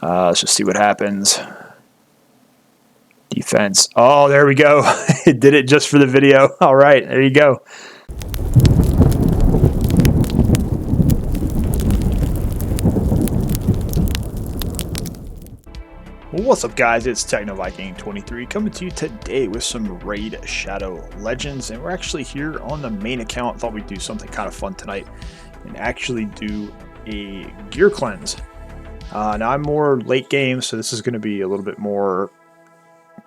Let's just see what happens. Defense. Oh, there we go. It did it just for the video. All right, there you go. What's up, guys? It's TechnoViking23 coming to you today with some Raid Shadow Legends, and we're actually here on the main account. Thought we'd do something kind of fun tonight and actually do a gear cleanse. Now I'm more late game, so this is going to be a little bit more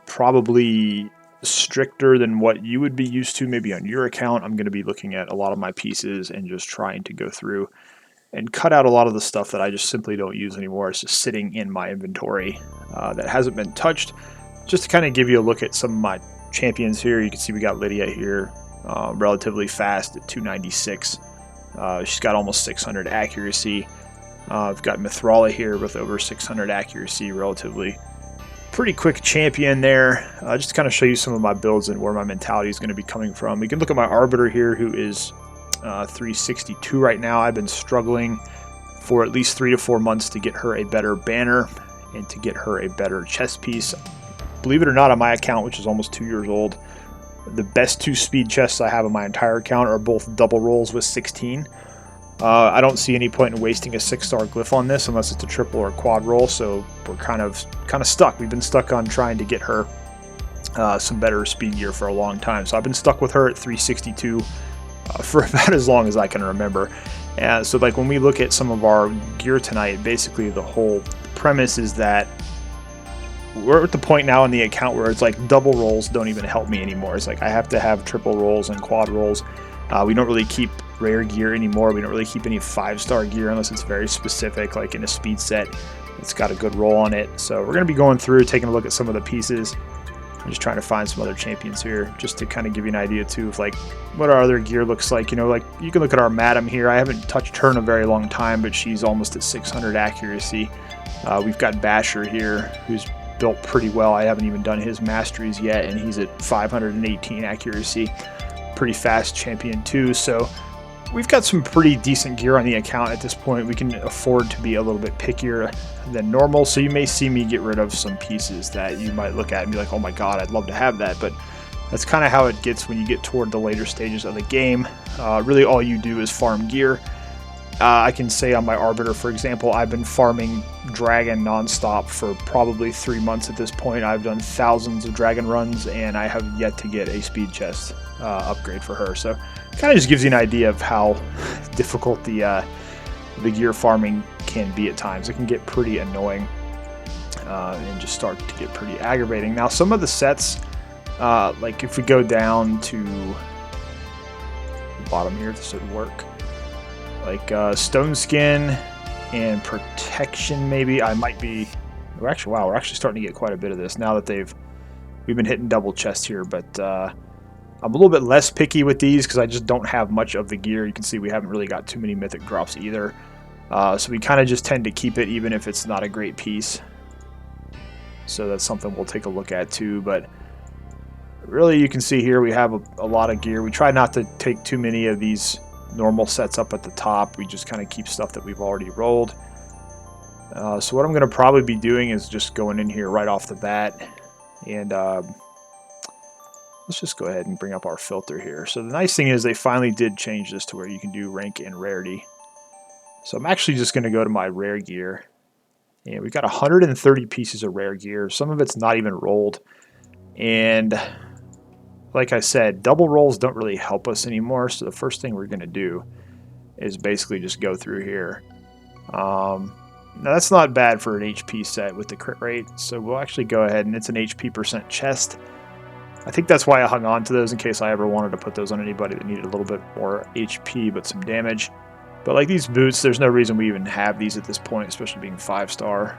probably stricter than what you would be used to maybe on your account. I'm going to be looking at a lot of my pieces and just trying to go through and cut out a lot of the stuff that I just simply don't use anymore. It's just sitting in my inventory that hasn't been touched. Just to kind of give you a look at some of my champions here. You can see we got Lydia here, relatively fast at 296. She's got almost 600 accuracy. I've got Mithrala here with over 600 accuracy, relatively pretty quick champion there. Just to kind of show you some of my builds and where my mentality is going to be coming from. We can look at my Arbiter here, who is 362 right now. I've been struggling for at least 3 to 4 months to get her a better banner and to get her a better chest piece. Believe it or not, on my account, which is almost 2 years old, the best 2 speed chests I have on my entire account are both double rolls with 16. I don't see any point in wasting a 6-star glyph on this unless it's a triple or a quad roll, so we're kind of stuck. We've been stuck on trying to get her some better speed gear for a long time. So I've been stuck with her at 362 for about as long as I can remember. And so like when we look at some of our gear tonight, basically the whole premise is that we're at the point now in the account where it's like double rolls don't even help me anymore. It's like I have to have triple rolls and quad rolls. We don't really keep rare gear anymore. We don't really keep any 5-star gear unless it's very specific, like in a speed set. It's got a good roll on it. So we're going to be going through, taking a look at some of the pieces. I'm just trying to find some other champions here, just to kind of give you an idea too of like what our other gear looks like. You know, like you can look at our Madam here. I haven't touched her in a very long time, but she's almost at 600 accuracy. We've got Basher here, who's built pretty well. I haven't even done his masteries yet, and he's at 518 accuracy. Pretty fast champion too. So we've got some pretty decent gear on the account at this point. We can afford to be a little bit pickier than normal, so you may see me get rid of some pieces that you might look at and be like, oh my god, I'd love to have that. But that's kind of how it gets when you get toward the later stages of the game. Really all you do is farm gear. I can say on my Arbiter, for example, I've been farming Dragon non-stop for probably 3 months at this point. I've done thousands of Dragon runs, and I have yet to get a speed chest upgrade for her. So kind of just gives you an idea of how difficult the gear farming can be at times. It can get pretty annoying and just start to get pretty aggravating. Now, some of the sets, like if we go down to the bottom here, this would work. Like Stone Skin and Protection, maybe. I might be... We're actually starting to get quite a bit of this now that we've been hitting double chest here, but I'm a little bit less picky with these because I just don't have much of the gear. You can see we haven't really got too many mythic drops either. So we kind of just tend to keep it even if it's not a great piece. So that's something we'll take a look at too, but really you can see here we have a lot of gear. We try not to take too many of these normal sets up at the top. We just kind of keep stuff that we've already rolled. So what I'm going to probably be doing is just going in here right off the bat, and let's just go ahead and bring up our filter here. So the nice thing is they finally did change this to where you can do rank and rarity. So I'm actually just going to go to my rare gear, and we've got 130 pieces of rare gear. Some of it's not even rolled, and like I said, double rolls don't really help us anymore, so the first thing we're going to do is basically just go through here. Now that's not bad for an HP set with the crit rate, so we'll actually go ahead, and it's an HP percent chest. I think that's why I hung on to those in case I ever wanted to put those on anybody that needed a little bit more HP but some damage. But like these boots, there's no reason we even have these at this point, especially being 5-star.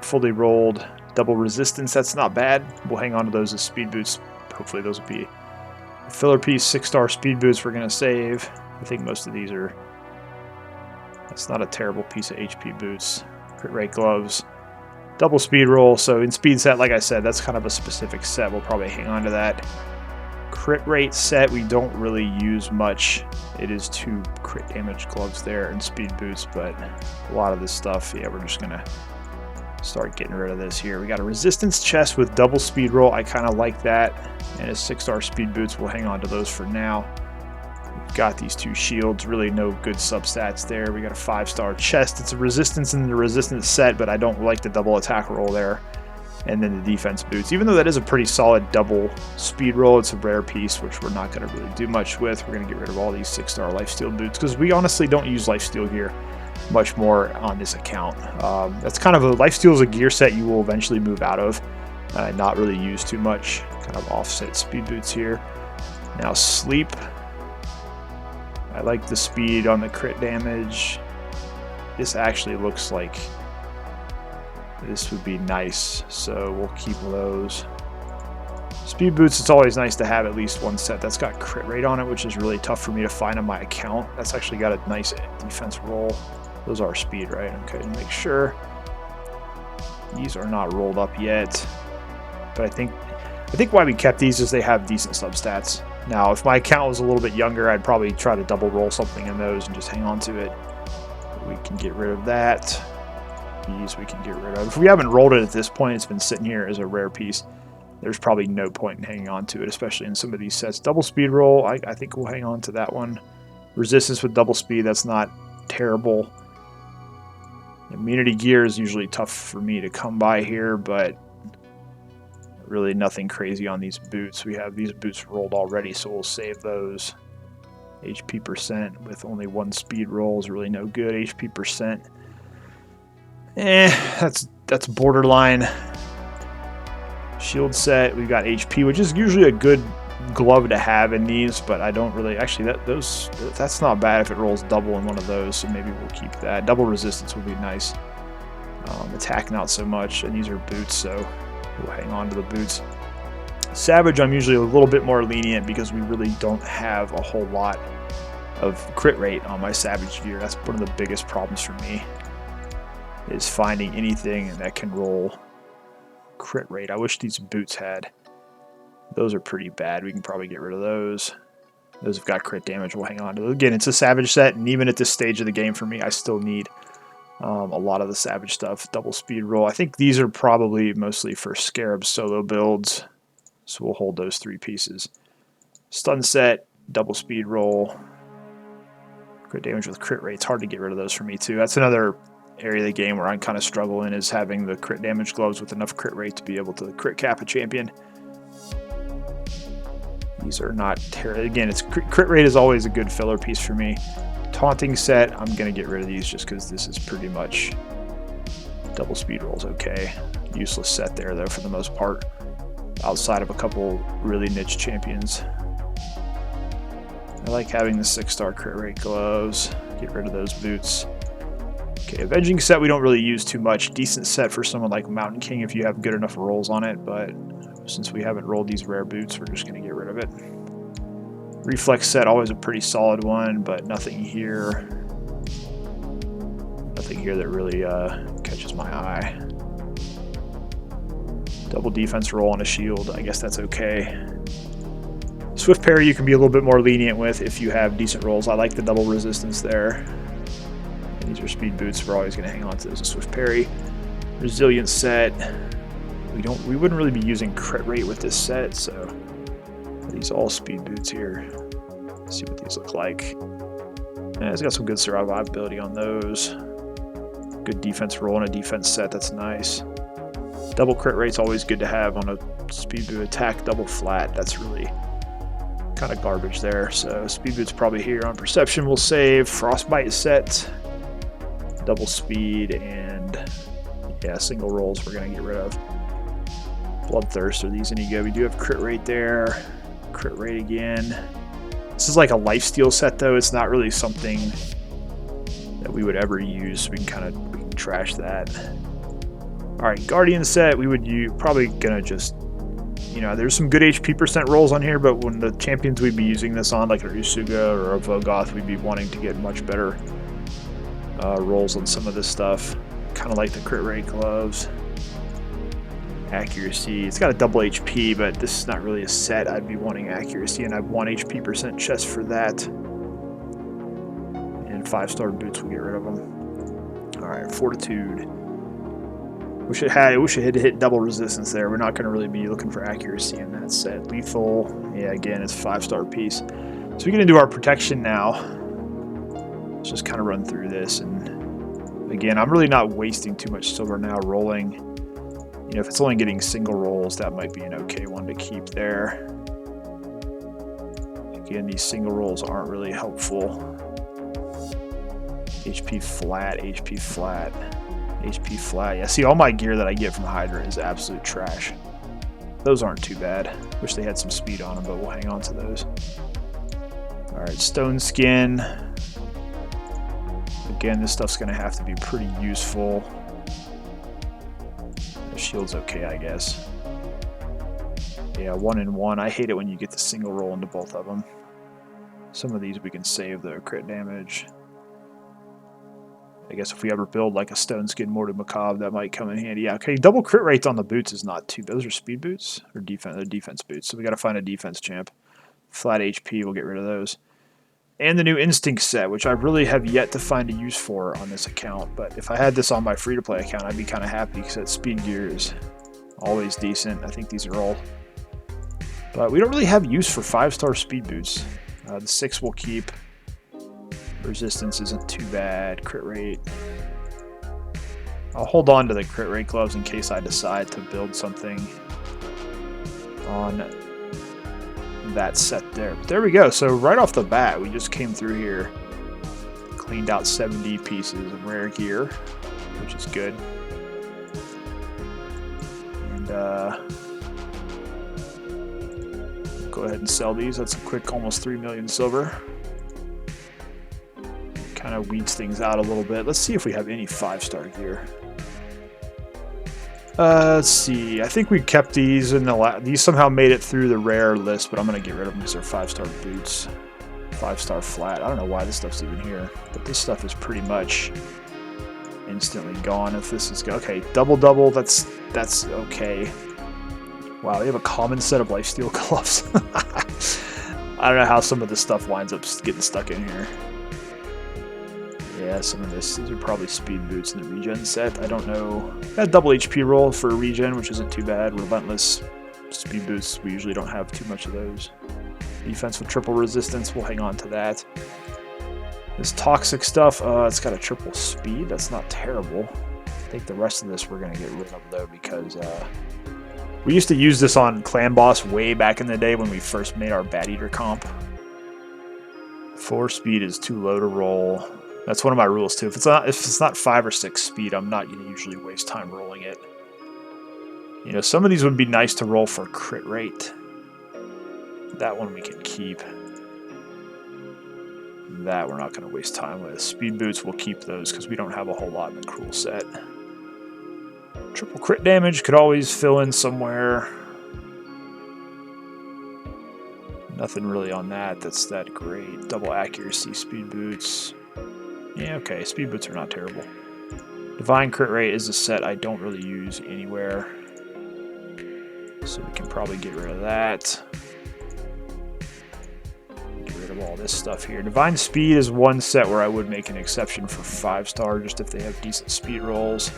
Fully rolled, double resistance, that's not bad. We'll hang on to those as speed boots. Hopefully those will be a filler piece. 6-star speed boots we're going to save. I think most of these are... That's not a terrible piece of HP boots. Crit rate gloves. Double speed roll. So in speed set, like I said, that's kind of a specific set. We'll probably hang on to that. Crit rate set we don't really use much. It is 2 crit damage gloves there and speed boots, but a lot of this stuff, yeah, we're just going to Start getting rid of this here. We got a resistance chest with double speed roll. I kind of like that. And his 6-star speed boots, we'll hang on to those for now. We've got these 2 shields, really no good substats there. We got a 5-star chest. It's a resistance in the resistance set, but I don't like the double attack roll there. And then the defense boots. Even though that is a pretty solid double speed roll, it's a rare piece, which we're not going to really do much with. We're going to get rid of all these 6-star lifesteal boots, because we honestly don't use lifesteal gear much more on this account. That's kind of a lifesteal is a gear set you will eventually move out of, not really use too much. Kind of offset speed boots here. Now sleep. I like the speed on the crit damage. This actually looks like this would be nice, so we'll keep those. Speed boots, it's always nice to have at least one set that's got crit rate on it, which is really tough for me to find on my account. That's actually got a nice defense roll. Those are speed, right? Okay, to make sure. These are not rolled up yet, but I think why we kept these is they have decent substats. Now, if my account was a little bit younger, I'd probably try to double roll something in those and just hang on to it. We can get rid of that. These we can get rid of. If we haven't rolled it at this point, it's been sitting here as a rare piece. There's probably no point in hanging on to it, especially in some of these sets. Double speed roll, I think we'll hang on to that one. Resistance with double speed, that's not terrible. Immunity gear is usually tough for me to come by here, but really nothing crazy on these boots. We have these boots rolled already, so we'll save those. HP percent with only 1 speed roll is really no good. HP percent, that's borderline. Shield set, we've got HP, which is usually a good glove to have in these, but I don't really, actually that's not bad if it rolls double in one of those, so maybe we'll keep that. Double resistance would be nice. Attack not so much, and these are boots, so we'll hang on to the boots. Savage, I'm usually a little bit more lenient because we really don't have a whole lot of crit rate on my Savage gear. That's one of the biggest problems for me, is finding anything that can roll crit rate. I wish these boots had. Those are pretty bad. We can probably get rid of those. Those have got crit damage. We'll hang on to those. Again, it's a Savage set, and even at this stage of the game for me, I still need a lot of the Savage stuff. Double speed roll. I think these are probably mostly for Scarab solo builds, so we'll hold those 3 pieces. Stun set, double speed roll, crit damage with crit rate. It's hard to get rid of those for me too. That's another area of the game where I'm kind of struggling, is having the crit damage gloves with enough crit rate to be able to crit cap a champion. These are not terrible. Again, it's crit rate is always a good filler piece for me. Taunting set, I'm going to get rid of these just because this is pretty much double speed rolls okay. Useless set there though for the most part, outside of a couple really niche champions. I like having the 6-star crit rate gloves. Get rid of those boots. Okay, Avenging Set we don't really use too much. Decent set for someone like Mountain King if you have good enough rolls on it, but since we haven't rolled these rare boots, we're just going to get rid of it. Reflex Set, always a pretty solid one, but nothing here. Nothing here that really catches my eye. Double defense roll on a shield, I guess that's okay. Swift parry you can be a little bit more lenient with if you have decent rolls. I like the double resistance there. And these are speed boots, we're always going to hang on to those. A swift parry. Resilient set. We wouldn't really be using crit rate with this set, so are these all speed boots here. Let's see what these look like. Yeah, it's got some good survivability on those. Good defense roll on a defense set, that's nice. Double crit rate's always good to have on a speed boot attack. Double flat, that's really kind of garbage there. So speed boot's probably here on perception. We'll save. Frostbite set, double speed, and yeah, single rolls we're gonna get rid of. Bloodthirst, are these any good? We do have crit rate there. Crit rate again. This is like a lifesteal set though. It's not really something that we would ever use. We can trash that. All right, Guardian set. Probably gonna just, there's some good HP percent rolls on here, but when the champions we'd be using this on, like a Usuga or a Vogoth, we'd be wanting to get much better rolls on some of this stuff. Kind of like the crit rate gloves. Accuracy, it's got a double HP, but this is not really a set. I'd be wanting accuracy, and I have 1 HP percent chest for that. And 5-star boots, we'll get rid of them. All right, fortitude. Wish it had hit double resistance there. We're not going to really be looking for accuracy in that set. Lethal, yeah, again, it's a 5-star piece. So we're going to do our protection now. Let's just kind of run through this. And again, I'm really not wasting too much silver now rolling. You know, if it's only getting single rolls, that might be an okay one to keep there. Again, these single rolls aren't really helpful. HP flat, HP flat. HP flat. Yeah, see, all my gear that I get from Hydra is absolute trash. Those aren't too bad. Wish they had some speed on them, but we'll hang on to those. Alright, stone skin. Again, this stuff's going to have to be pretty useful. The shield's okay, I guess. Yeah, 1 and 1. I hate it when you get the single roll into both of them. Some of these we can save, though. Crit damage. I guess if we ever build like a stone skin Mortal Macabre, that might come in handy. Yeah, okay, double crit rates on the boots is not too bad. Those are speed boots or defense? They're defense boots. So we got to find a defense champ. Flat HP, we'll get rid of those. And the new Instinct set, which I really have yet to find a use for on this account. But if I had this on my free-to-play account, I'd be kind of happy because that speed gear is always decent. I think these are all. But we don't really have use for 5-star speed boots. The 6 we'll keep. Resistance isn't too bad. Crit rate. I'll hold on to the crit rate gloves in case I decide to build something on that set there. But there we go. So right off the bat, we just came through here, cleaned out 70 pieces of rare gear, which is good. And go ahead and sell these. That's a quick almost 3 million silver. Kind of weeds things out a little bit. Let's see if we have any 5-star gear. Let's see. I think we kept these in the these somehow made it through the rare list, but I'm gonna get rid of them because they're 5-star boots, 5-star flat. I don't know why this stuff's even here, but this stuff is pretty much instantly gone. If this is okay, double. That's okay. Wow, they have a common set of lifesteal gloves. I don't know how some of this stuff winds up getting stuck in here. Yeah, some of these are probably speed boots in the regen set. I don't know. That double HP roll for regen, which isn't too bad. Relentless speed boots, we usually don't have too much of those. Defense with triple resistance, we'll hang on to that. This toxic stuff, it's got a triple speed. That's not terrible. I think the rest of this we're going to get rid of, though, because we used to use this on Clan Boss way back in the day when we first made our Bat Eater comp. 4 speed is too low to roll. That's one of my rules too. If it's not 5 or 6 speed, I'm not going to usually waste time rolling it. You know, some of these would be nice to roll for crit rate. That one we can keep. That we're not going to waste time with. Speed boots, we'll keep those because we don't have a whole lot in the cruel set. Triple crit damage could always fill in somewhere. Nothing really on that that's that great. Double accuracy speed boots. Yeah, okay, speed boots are not terrible. Divine crit rate is a set I don't really use anywhere. So we can probably get rid of that. Get rid of all this stuff here. Divine speed is one set where I would make an exception for 5-star, just if they have decent speed rolls.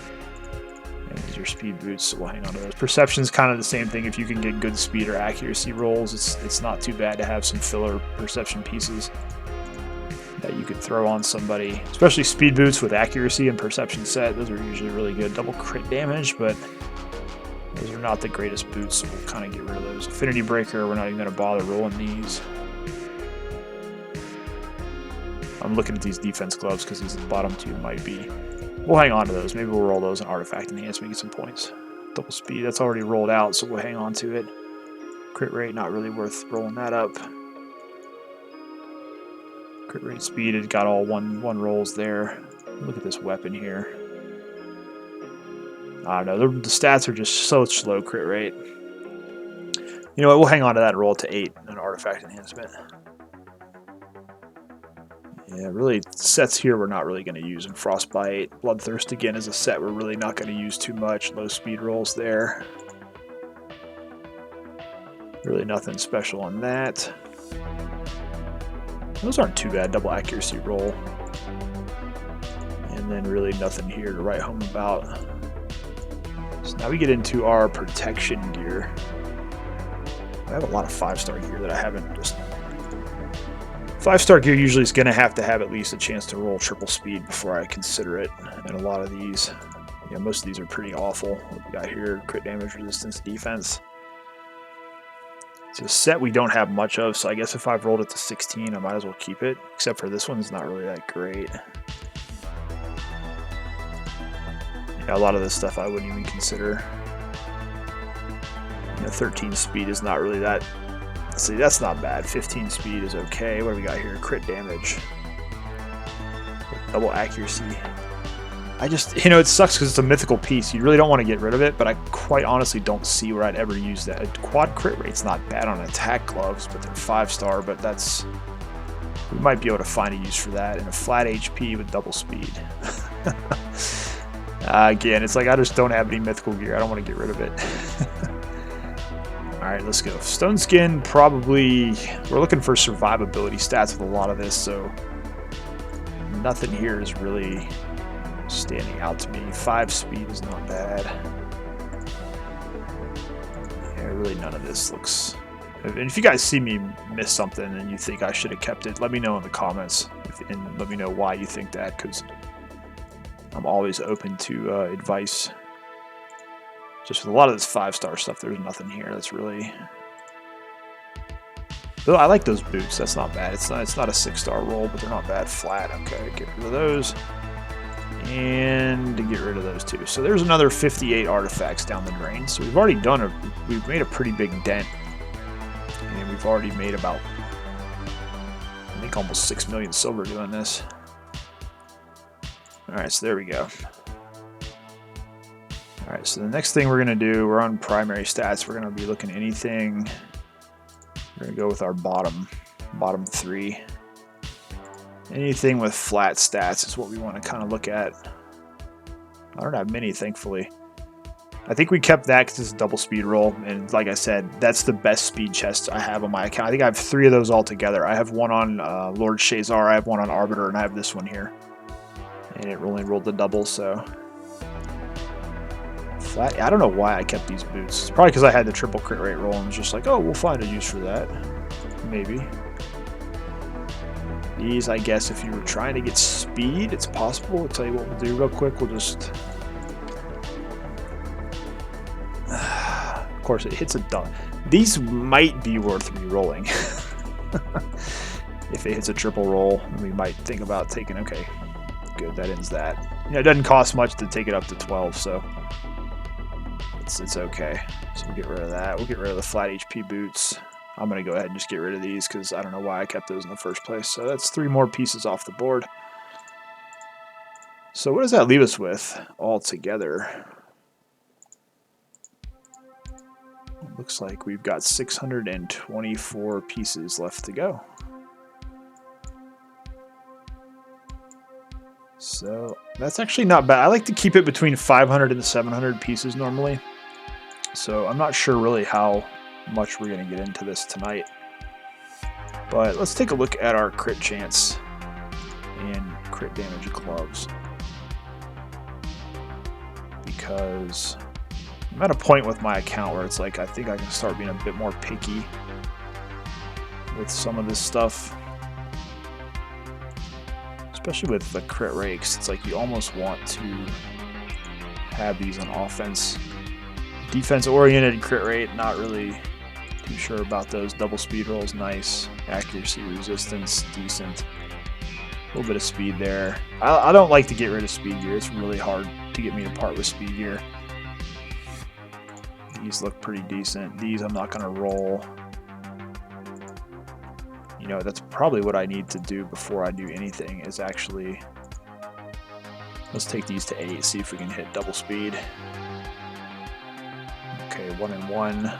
And these are speed boots, so we'll hang on to those. Perception's kind of the same thing. If you can get good speed or accuracy rolls, it's not too bad to have some filler perception pieces that you could throw on somebody, especially speed boots with accuracy and perception set. Those are usually really good. Double crit damage, but those are not the greatest boots, so we'll kind of get rid of those. Affinity breaker, we're not even going to bother rolling these. I'm looking at these defense gloves because these bottom 2 might be. We'll hang on to those. Maybe we'll roll those in artifact enhancement, get some points. Double speed, that's already rolled out, so we'll hang on to it. Crit rate, not really worth rolling that up. Crit rate speed, it got all one rolls there. Look at this weapon here. I don't know, the stats are just so slow crit rate. You know what, we'll hang on to that and roll it to 8 in artifact enhancement. Yeah, really, sets here we're not really going to use in Frostbite. Bloodthirst, again, is a set we're really not going to use too much. Low speed rolls there. Really nothing special on that. Those aren't too bad, double accuracy roll. And then really nothing here to write home about. So now we get into our protection gear. I have a lot of 5-star gear that I haven't just... 5-star gear usually is going to have at least a chance to roll triple speed before I consider it. And a lot of these, most of these are pretty awful. What we got here, crit damage, resistance, defense. It's a set we don't have much of, so I guess if I've rolled it to 16, I might as well keep it. Except for this one's not really that great. Yeah, a lot of this stuff I wouldn't even consider. 13 speed is not really that. See, that's not bad. 15 speed is okay. What do we got here? Crit damage. Double accuracy. I just, it sucks because it's a mythical piece. You really don't want to get rid of it, but I quite honestly don't see where I'd ever use that. A quad crit rate's not bad on attack gloves, but they're 5-star, but that's... We might be able to find a use for that. And a flat HP with double speed. Again, it's like I just don't have any mythical gear. I don't want to get rid of it. Alright, let's go. Stone Skin, probably... We're looking for survivability stats with a lot of this, so... Nothing here is really standing out to me. 5 speed is not bad. Yeah, really none of this looks... And if you guys see me miss something and you think I should have kept it, let me know in the comments. And let me know why you think that, because I'm always open to advice. Just with a lot of this 5-star stuff, there's nothing here that's really... Though I like those boots, that's not bad. It's not a 6-star roll, but they're not bad flat. Okay, get rid of those. And to get rid of those too. So there's another 58 artifacts down the drain. So we've already we've made a pretty big dent. And we've already made about, I think, almost 6 million silver doing this. Alright, so there we go. Alright, so the next thing we're going to do, we're on primary stats. We're going to be looking at anything. We're going to go with our bottom 3. Anything with flat stats is what we want to kind of look at. I don't have many, thankfully. I think we kept that because it's a double speed roll. And like I said, that's the best speed chest I have on my account. I think I have 3 of those all together. I have one on Lord Shazar, I have one on Arbiter, and I have this one here. And it only rolled the double, so... Flat. I don't know why I kept these boots. It's probably because I had the triple crit rate roll and was just like, oh, we'll find a use for that. Maybe. These, I guess, if you were trying to get speed, it's possible. I'll tell you what we'll do real quick. We'll just... Of course, it hits a dot. These might be worth re-rolling. If it hits a triple roll, we might think about taking... Okay, good. That ends that. It doesn't cost much to take it up to 12, so... It's okay. So we'll get rid of that. We'll get rid of the flat HP boots. I'm going to go ahead and just get rid of these because I don't know why I kept those in the first place. So that's 3 more pieces off the board. So what does that leave us with all together? It looks like we've got 624 pieces left to go. So that's actually not bad. I like to keep it between 500 and 700 pieces normally. So I'm not sure really how much we're going to get into this tonight. But let's take a look at our crit chance and crit damage gloves. Because I'm at a point with my account where it's like I think I can start being a bit more picky with some of this stuff. Especially with the crit rates, it's like you almost want to have these on offense. Defense-oriented crit rate, not really too sure about those. Double speed rolls, nice. Accuracy, resistance, decent. A little bit of speed there. I don't like to get rid of speed gear. It's really hard to get me to part with speed gear. These look pretty decent. These I'm not going to roll. That's probably what I need to do before I do anything is actually... Let's take these to 8, see if we can hit double speed. Okay, 1 and 1.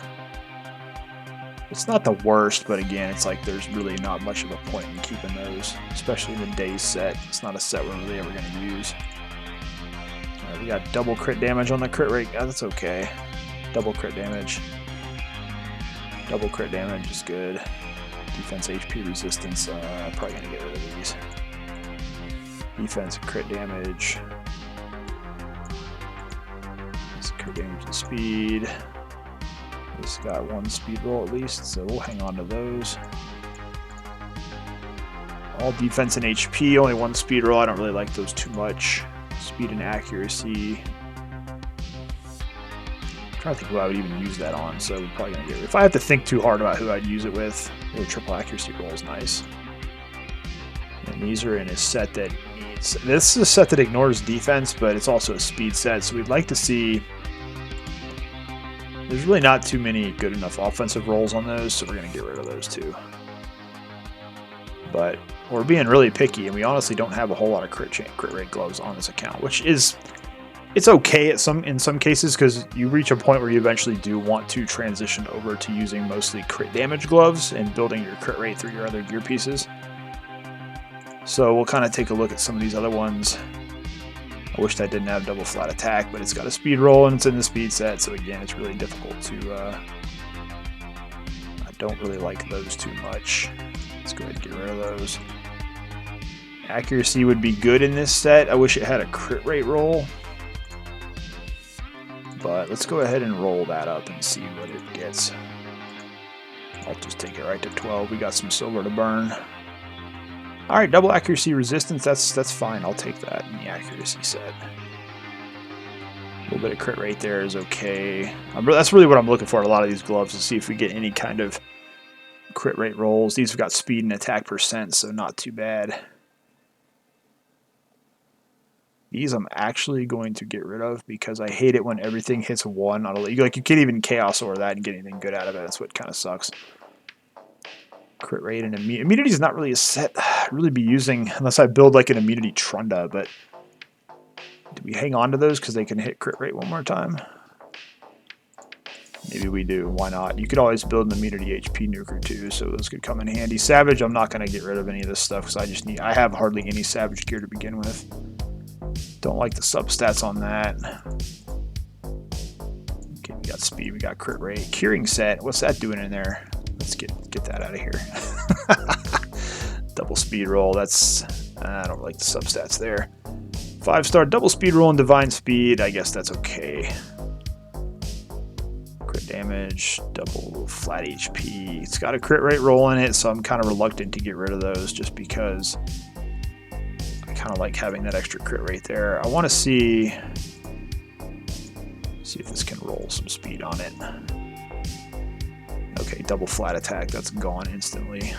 It's not the worst, but again, it's like there's really not much of a point in keeping those, especially in the days set. It's not a set we're really ever going to use. We got double crit damage on the crit rate. Oh, that's okay. Double crit damage. Double crit damage is good. Defense, HP, resistance, probably going to get rid of these. Defense, crit damage. crit damage and speed. This got 1 speed roll at least, so we'll hang on to those. All defense and HP, only 1 speed roll. I don't really like those too much. Speed and accuracy. I'm trying to think who I would even use that on, so we're probably going to get it. If I have to think too hard about who I'd use it with, the triple accuracy roll is nice. And these are in a set that needs... This is a set that ignores defense, but it's also a speed set, so we'd like to see... There's really not too many good enough offensive rolls on those, so we're going to get rid of those too. But we're being really picky, and we honestly don't have a whole lot of crit rate gloves on this account, which is... It's okay in some cases, because you reach a point where you eventually do want to transition over to using mostly crit damage gloves and building your crit rate through your other gear pieces. So we'll kind of take a look at some of these other ones. I wish that didn't have double flat attack, but it's got a speed roll and it's in the speed set, so again, it's really difficult to... I don't really like those too much. Let's go ahead and get rid of those. Accuracy would be good in this set. I wish it had a crit rate roll. But let's go ahead and roll that up and see what it gets. I'll just take it right to 12. We got some silver to burn. Alright, double accuracy resistance, that's fine. I'll take that in the accuracy set. A little bit of crit rate there is okay. That's really what I'm looking for in a lot of these gloves, to see if we get any kind of crit rate rolls. These have got speed and attack %, so not too bad. These I'm actually going to get rid of because I hate it when everything hits 1 on a... Like, you can't even chaos or that and get anything good out of it. That's what kind of sucks. Crit rate and immunity is not really a set I'd really be using unless I build like an immunity Trunda, but do we hang on to those because they can hit crit rate one more time? Maybe we do. Why not? You could always build an immunity HP nuker too, so those could come in handy. Savage, I'm not going to get rid of any of this stuff because I have hardly any Savage gear to begin with. Don't like the substats on that. Okay, we got speed, we got crit rate. Curing set, what's that doing in there? Let's get that out of here. Double speed roll, that's... I don't like the substats there. 5-star double speed roll and divine speed, I guess that's okay. Crit damage, double flat HP. It's got a crit rate roll in it, so I'm kind of reluctant to get rid of those just because I kind of like having that extra crit rate there. I want to see if this can roll some speed on it. Okay, double flat attack, that's gone instantly.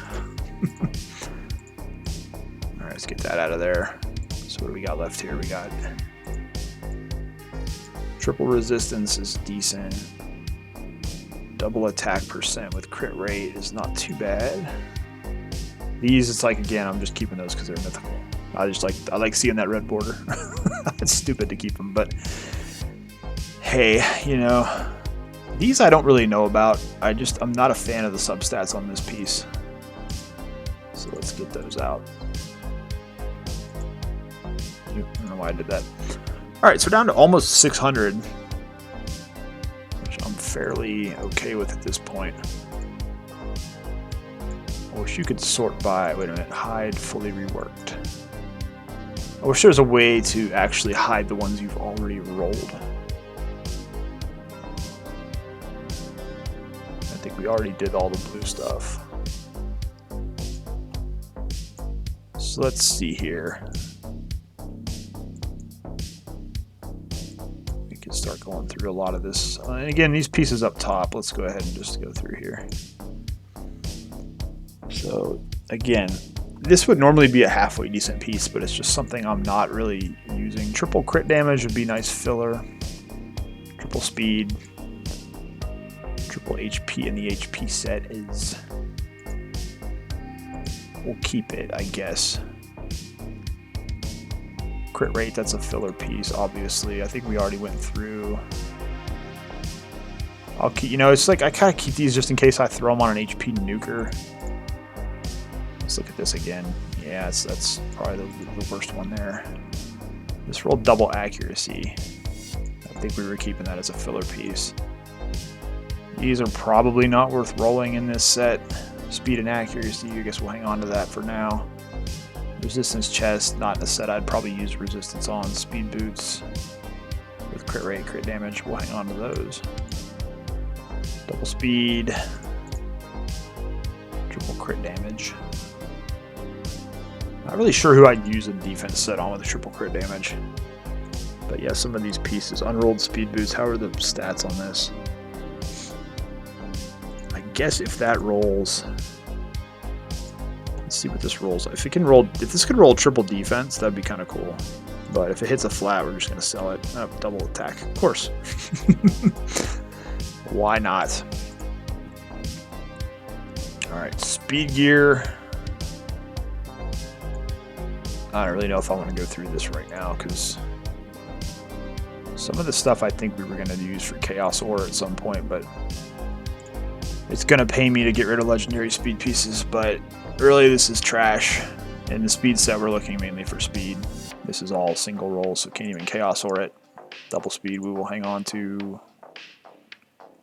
Alright, let's get that out of there. So what do we got left here? We got triple resistance is decent. Double attack % with crit rate is not too bad. These, it's like, again, I'm just keeping those because they're mythical. I like seeing that red border. It's stupid to keep them, but hey, you know, these I don't really know about. I'm not a fan of the substats on this piece. So let's get those out. I don't know why I did that. Alright, so down to almost 600. Which I'm fairly okay with at this point. I wish you could sort by, wait a minute, hide fully reworked. I wish there was a way to actually hide the ones you've already rolled. I think we already did all the blue stuff. So let's see here. We can start going through a lot of this. And again, these pieces up top, let's go ahead and just go through here. So again, this would normally be a halfway decent piece, but it's just something I'm not really using. Triple crit damage would be nice filler. Triple speed. Triple HP in the HP set is... We'll keep it, I guess. Crit rate, that's a filler piece, obviously. I think we already went through. I'll keep, you know, it's like I kind of keep these just in case I throw them on an HP nuker. Let's look at this again. Yeah, that's probably the worst one there. This rolled double accuracy. I think we were keeping that as a filler piece. These are probably not worth rolling in this set. Speed and accuracy, I guess we'll hang on to that for now. Resistance chest, not in a set I'd probably use resistance on. Speed boots. with crit rate, crit damage. We'll hang on to those. Double speed, triple crit damage. Not really sure who I'd use a defense set on with a triple crit damage. But yeah, some of these pieces. Unrolled speed boost. How are the stats on this? I guess if that rolls... Let's see what this rolls. If this could roll triple defense, that'd be kind of cool. But if it hits a flat, we're just going to sell it. Oh, double attack. Of course. Why not? Alright, speed gear. I don't really know if I want to go through this right now, because some of the stuff I think we were going to use for Chaos Ore at some point, but it's going to pay me to get rid of legendary speed pieces, but really this is trash. In the speed set, we're looking mainly for speed. This is all single roll, so can't even Chaos Ore it. Double speed we will hang on to.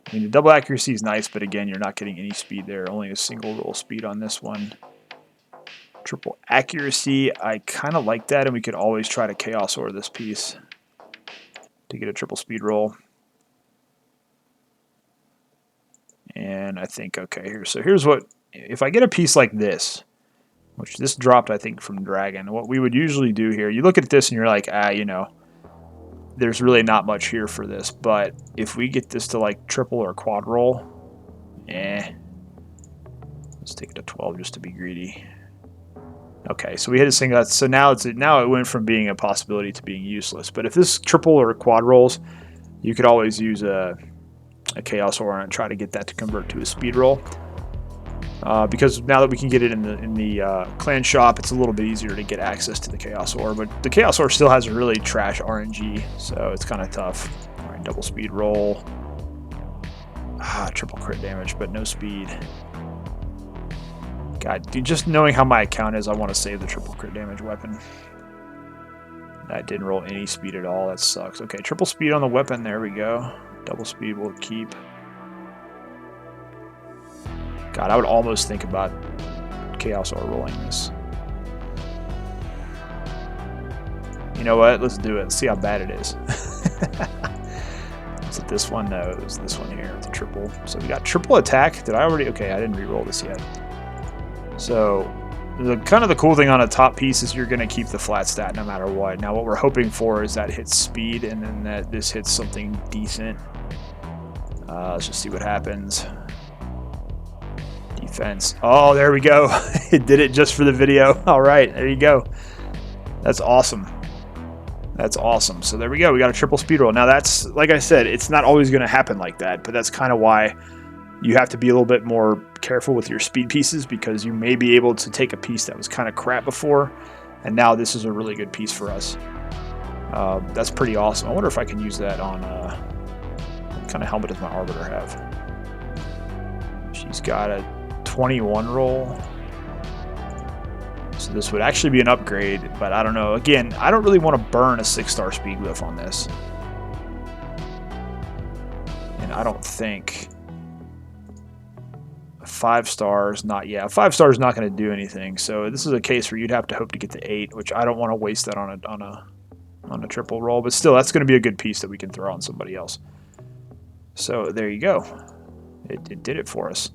I mean, the double accuracy is nice, but again, you're not getting any speed there. Only a single roll speed on this one. Triple accuracy, I kind of like that, and we could always try to Chaos Ore this piece to get a triple speed roll. And I think, okay, here's what, if I get a piece like this, which this dropped, I think, from Dragon, what we would usually do here, you look at this and you're like, you know, there's really not much here for this, but if we get this to like triple or quad roll, let's take it to 12 just to be greedy. Okay, so we hit a single, so now it went from being a possibility to being useless. But if this triple or quad rolls, you could always use a Chaos Ore and try to get that to convert to a speed roll. Because now that we can get it in the clan shop, it's a little bit easier to get access to the Chaos Ore. But the Chaos Ore still has a really trash RNG, so it's kind of tough. All right, double speed roll. Triple crit damage, but no speed. God, dude, just knowing how my account is, I want to save the triple crit damage weapon. That didn't roll any speed at all. That sucks. Okay, triple speed on the weapon. There we go. Double speed we'll keep. God, I would almost think about Chaos Ore rolling this. You know what? Let's do it. Let's see how bad it is. Is it this one? No, it was this one here with the triple. So we got triple attack. Did I already? Okay, I didn't re-roll this yet. So the kind of the cool thing on a top piece is you're going to keep the flat stat no matter what. Now what we're hoping for is that hits speed and then that this hits something decent. Let's just see what happens. Defense. Oh, there we go. It did it just for the video. All right, there you go. That's awesome. That's awesome. So there we go. We got a triple speed roll. Now that's, like I said, it's not always going to happen like that, but that's kind of why you have to be a little bit more careful with your speed pieces, because you may be able to take a piece that was kind of crap before, and now this is a really good piece for us. That's pretty awesome. I wonder if I can use that on... what kind of helmet does my Arbiter have? She's got a 21 roll. So this would actually be an upgrade, but I don't know. Again, I don't really want to burn a 6-star speed glyph on this. And I don't think... 5 stars, not yet. 5 stars not going to do anything. So this is a case where you'd have to hope to get to 8, which I don't want to waste that on a triple roll. But still, that's going to be a good piece that we can throw on somebody else. So there you go. It did it for us.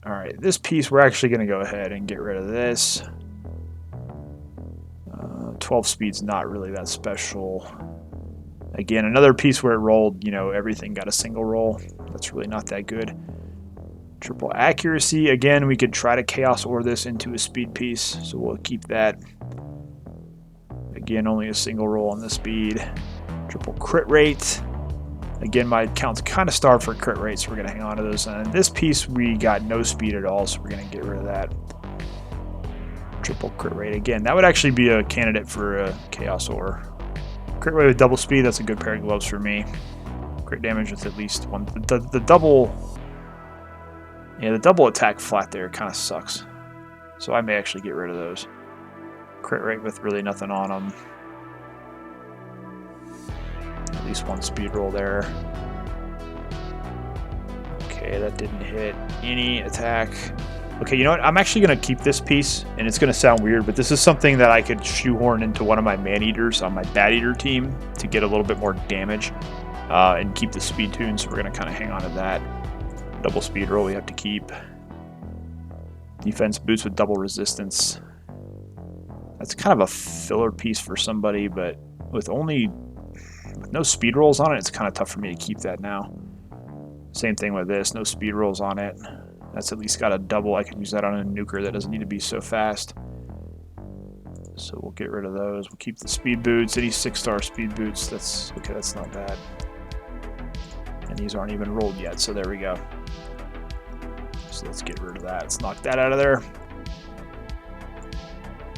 All right, this piece we're actually going to go ahead and get rid of this. 12 speed's not really that special. Again, another piece where it rolled, you know, everything got a single roll. That's really not that good. Triple accuracy. Again, we could try to Chaos Ore this into a speed piece, so we'll keep that. Again, only a single roll on the speed. Triple crit rate. Again, my account's kind of starved for crit rate, so we're going to hang on to those. And this piece, we got no speed at all, so we're going to get rid of that. Triple crit rate. Again, that would actually be a candidate for a Chaos Ore. Crit rate with double speed, that's a good pair of gloves for me. Crit damage with at least one. The double... Yeah, the double attack flat there kind of sucks. So I may actually get rid of those. Crit rate with really nothing on them. At least one speed roll there. Okay, that didn't hit any attack. Okay, you know what? I'm actually going to keep this piece, and it's going to sound weird, but this is something that I could shoehorn into one of my man-eaters on my bat-eater team to get a little bit more damage and keep the speed tune, so we're going to kind of hang on to that. Double speed roll we have to keep. Defense boots with double resistance. That's kind of a filler piece for somebody, but with no speed rolls on it, it's kind of tough for me to keep that now. Same thing with this, no speed rolls on it. That's at least got a double. I can use that on a nuker that doesn't need to be so fast. So we'll get rid of those. We'll keep the speed boots. Any 6-star speed boots. That's okay. That's not bad. And these aren't even rolled yet. So there we go. So let's get rid of that. Let's knock that out of there.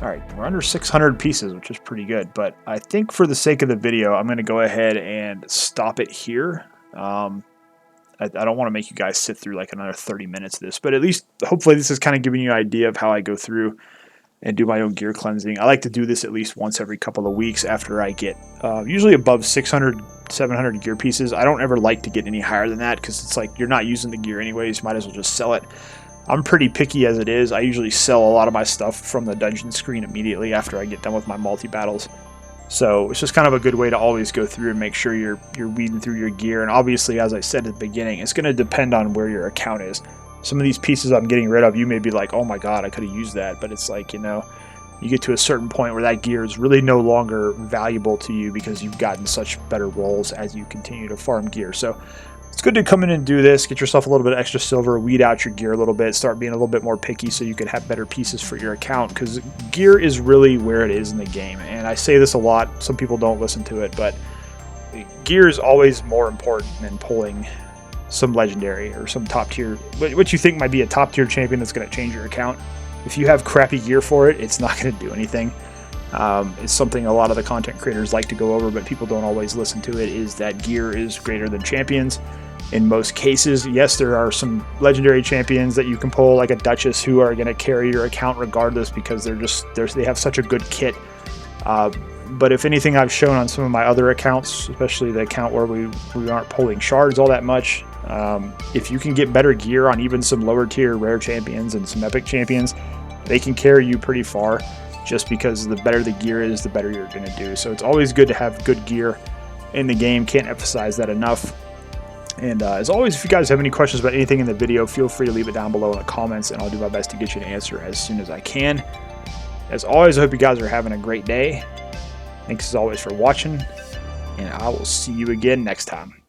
All right, we're under 600 pieces, which is pretty good. But I think for the sake of the video, I'm going to go ahead and stop it here. I don't want to make you guys sit through like another 30 minutes of this, but at least hopefully this is kind of giving you an idea of how I go through and do my own gear cleansing. I like to do this at least once every couple of weeks after I get usually above 600, 700 gear pieces. I don't ever like to get any higher than that because it's like you're not using the gear anyways. Might as well just sell it. I'm pretty picky as it is. I usually sell a lot of my stuff from the dungeon screen immediately after I get done with my multi-battles. So it's just kind of a good way to always go through and make sure you're weeding through your gear. And obviously, as I said at the beginning, it's going to depend on where your account is. Some of these pieces I'm getting rid of, you may be like, oh my god, I could have used that. But it's like, you know, you get to a certain point where that gear is really no longer valuable to you because you've gotten such better rolls as you continue to farm gear. So it's good to come in and do this, get yourself a little bit of extra silver, weed out your gear a little bit, start being a little bit more picky so you can have better pieces for your account, because gear is really where it is in the game. And I say this a lot, some people don't listen to it, but gear is always more important than pulling some legendary or some top tier, what you think might be a top tier champion that's going to change your account. If you have crappy gear for it, it's not going to do anything. It's something a lot of the content creators like to go over, but people don't always listen to it, is that gear is greater than champions. In most cases, yes, there are some legendary champions that you can pull, like a Duchess, who are going to carry your account regardless because they have such a good kit. But if anything, I've shown on some of my other accounts, especially the account where we aren't pulling shards all that much, if you can get better gear on even some lower tier rare champions and some epic champions, they can carry you pretty far. Just because the better the gear is, the better you're going to do. So it's always good to have good gear in the game. Can't emphasize that enough. And as always, if you guys have any questions about anything in the video, feel free to leave it down below in the comments, and I'll do my best to get you an answer as soon as I can. As always, I hope you guys are having a great day. Thanks as always for watching, and I will see you again next time.